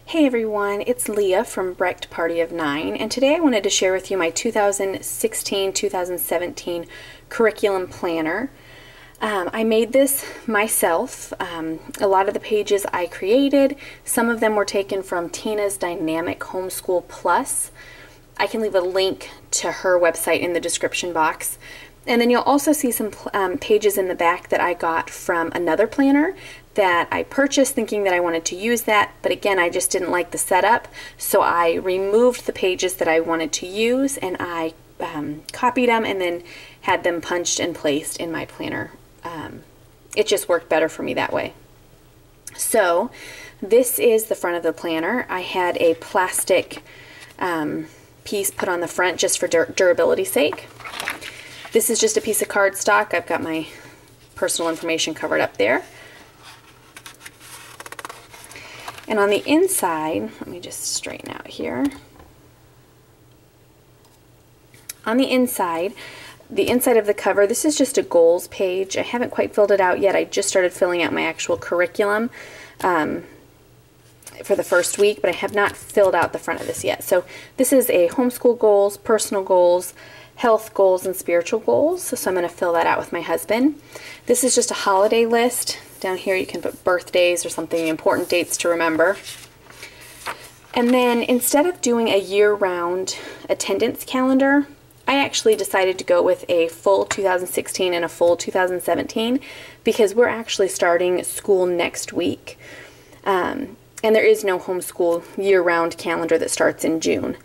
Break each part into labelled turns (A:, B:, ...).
A: Hey everyone, it's Leah from Brecht Party of 9, and today I wanted to share with you my 2016-2017 curriculum planner. I made this myself. A lot of the pages I created. Some of them were taken from Tina's Dynamic Homeschool Plus. I can leave a link to her website in the description box. And then you'll also see some pages in the back that I got from another planner that I purchased thinking that I wanted to use that, but again I just didn't like the setup, so I removed the pages that I wanted to use and I copied them and then had them punched and placed in my planner. It just worked better for me that way. So this is the front of the planner. I had a plastic piece put on the front just for durability's sake. This is just a piece of cardstock. I've got my personal information covered up there. And on the inside, let me just straighten out here. On the inside of the cover, this is just a goals page. I haven't quite filled it out yet. I just started filling out my actual curriculum for the first week, but I have not filled out the front of this yet. So this is a homeschool goals, personal goals, health goals, and spiritual goals. So I'm going to fill that out with my husband. This is just a holiday list. Down here you can put birthdays or something, important dates to remember. And then instead of doing a year-round attendance calendar, I actually decided to go with a full 2016 and a full 2017 because we're actually starting school next week. And there is no homeschool year-round calendar that starts in June.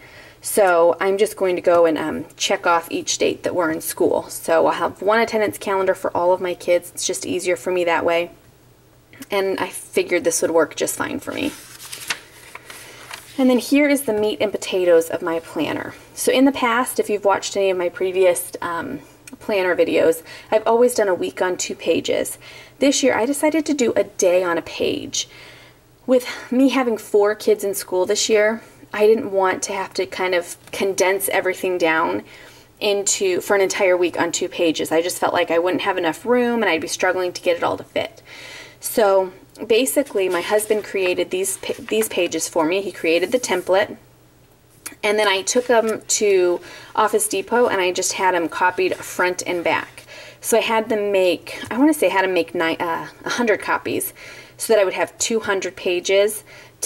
A: So I'm just going to go and check off each date that we're in school. So I'll have one attendance calendar for all of my kids. It's just easier for me that way. And I figured this would work just fine for me. And then here is the meat and potatoes of my planner. So in the past, if you've watched any of my previous planner videos, I've always done a week on 2 pages. This year I decided to do a day on a page. With me having 4 kids in school this year, I didn't want to have to kind of condense everything down for an entire week on 2 pages. I just felt like I wouldn't have enough room and I'd be struggling to get it all to fit. So basically my husband created these pages for me. He created the template, and then I took them to Office Depot and I just had them copied front and back. So I had them make, I want to say I had them make 100 copies so that I would have 200 pages.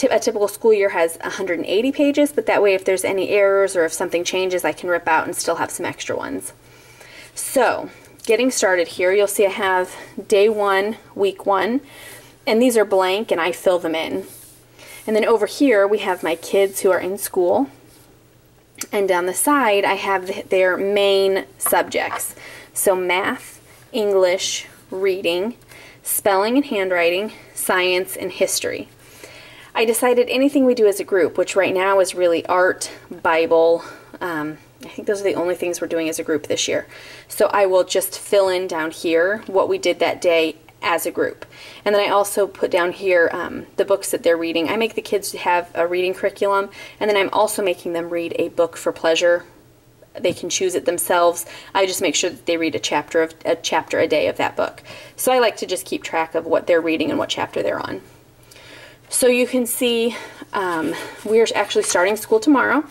A: A typical school year has 180 pages, but that way if there's any errors or if something changes, I can rip out and still have some extra ones. So getting started here, you'll see I have day 1, week 1, and these are blank and I fill them in. And then over here we have my kids who are in school, and down the side I have their main subjects. So math, English, reading, spelling and handwriting, science, and history. I decided anything we do as a group, which right now is really art, Bible, I think those are the only things we're doing as a group this year. So I will just fill in down here what we did that day as a group. And then I also put down here the books that they're reading. I make the kids have a reading curriculum, and then I'm also making them read a book for pleasure. They can choose it themselves. I just make sure that they read a chapter a day of that book. So I like to just keep track of what they're reading and what chapter they're on. So you can see we're actually starting school tomorrow.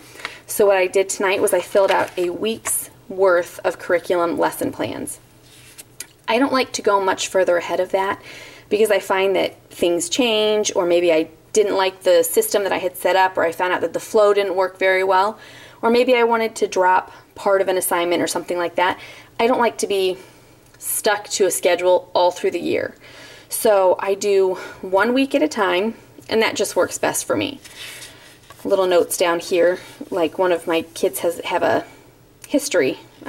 A: So what I did tonight was I filled out a week's worth of curriculum lesson plans. I don't like to go much further ahead of that because I find that things change, or maybe I didn't like the system that I had set up, or I found out that the flow didn't work very well, or maybe I wanted to drop part of an assignment or something like that. I don't like to be stuck to a schedule all through the year. So I do 1 week at a time, and that just works best for me. Little notes down here, like one of my kids have a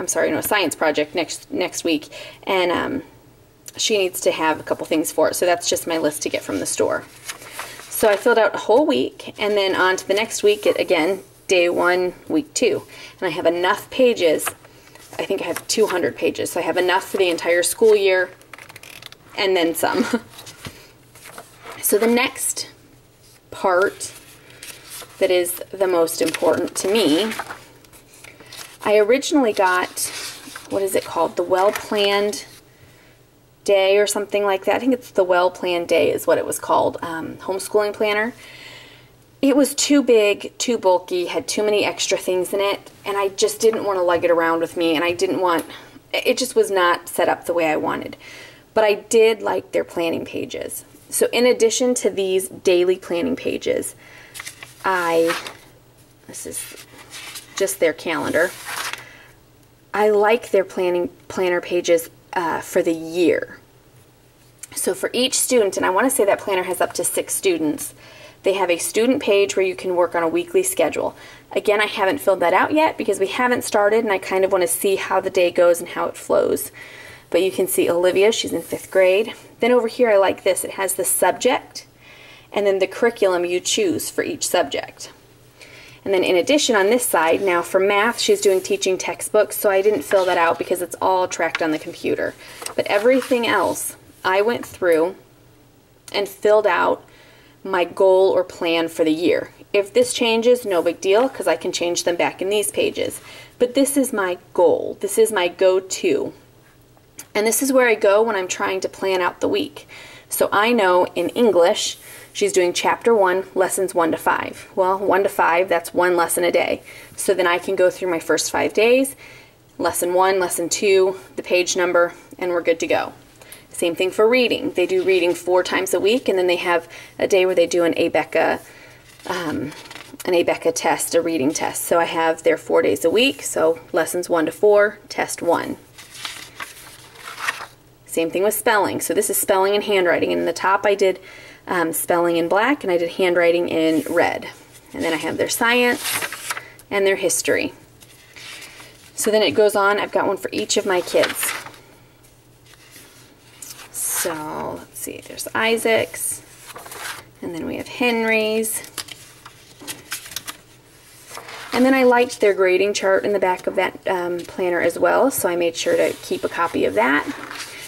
A: science project next week, and she needs to have a couple things for it, so that's just my list to get from the store. So I filled out a whole week, and then on to the next week, again, day 1, week 2, and I have enough pages. I think I have 200 pages, so I have enough for the entire school year, and then some. So the next part that is the most important to me, I originally got, what is it called, the well-planned day or something like that. I think it's the well-planned day is what it was called, homeschooling planner. it was too big, too bulky, had too many extra things in it, and I just didn't want to lug it around with me, and I didn't want, it just was not set up the way I wanted. But I did like their planning pages. So in addition to these daily planning pages, this is just their calendar, I like their planner pages for the year. So for each student, and I want to say that planner has up to 6 students, they have a student page where you can work on a weekly schedule. Again, I haven't filled that out yet because we haven't started, and I kind of want to see how the day goes and how it flows. But you can see Olivia, she's in 5th grade. Then over here I like this. It has the subject and then the curriculum you choose for each subject. And then in addition on this side, now for math, she's doing teaching textbooks, so I didn't fill that out because it's all tracked on the computer. But everything else, I went through and filled out my goal or plan for the year. If this changes, no big deal, because I can change them back in these pages. But this is my goal. This is my go-to. And this is where I go when I'm trying to plan out the week. So I know in English, she's doing chapter 1, lessons 1 to 5. Well, 1 to 5, that's 1 lesson a day. So then I can go through my first 5 days, lesson 1, lesson 2, the page number, and we're good to go. Same thing for reading. They do reading 4 times a week, and then they have a day where they do an ABECA test, a reading test. So I have their 4 days a week, so lessons 1 to 4, test 1. Same thing with spelling. So this is spelling and handwriting, and in the top I did spelling in black, and I did handwriting in red. And then I have their science and their history. So then it goes on, I've got one for each of my kids. So let's see, there's Isaac's, and then we have Henry's. And then I liked their grading chart in the back of that planner as well, so I made sure to keep a copy of that.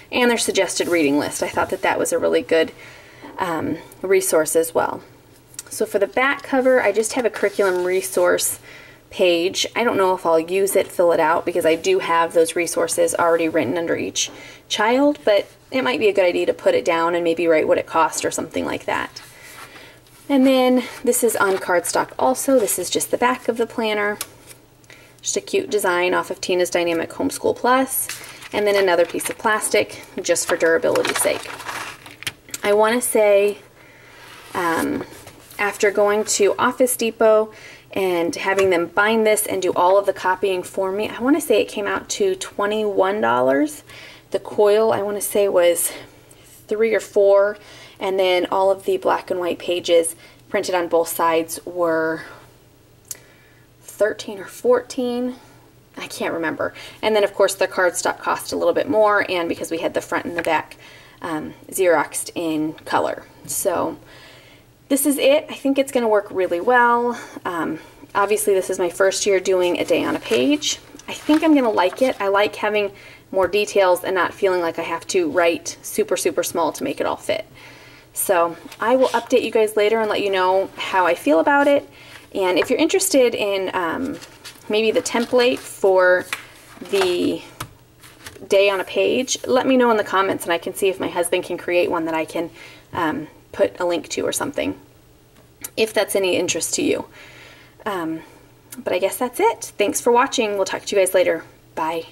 A: And their suggested reading list. I thought that that was a really good resource as well. So for the back cover, I just have a curriculum resource page. I don't know if I'll use it, fill it out, because I do have those resources already written under each child, but it might be a good idea to put it down and maybe write what it cost or something like that. And then this is on cardstock also. This is just the back of the planner. Just a cute design off of Tina's Dynamic Homeschool Plus. And then another piece of plastic just for durability's sake. I want to say after going to Office Depot and having them bind this and do all of the copying for me, I want to say it came out to $21. The coil I want to say was $3 or $4, and then all of the black and white pages printed on both sides were $13 or $14. I can't remember. And then of course the cardstock cost a little bit more, and because we had the front and the back Xeroxed in color. So this is it. I think it's going to work really well. Obviously this is my first year doing a day on a page. I think I'm going to like it. I like having more details and not feeling like I have to write super small to make it all fit. So I will update you guys later and let you know how I feel about it. And if you're interested in maybe the template for the day on a page, let me know in the comments and I can see if my husband can create one that I can put a link to or something, if that's any interest to you. But I guess that's it. Thanks for watching. We'll talk to you guys later. Bye.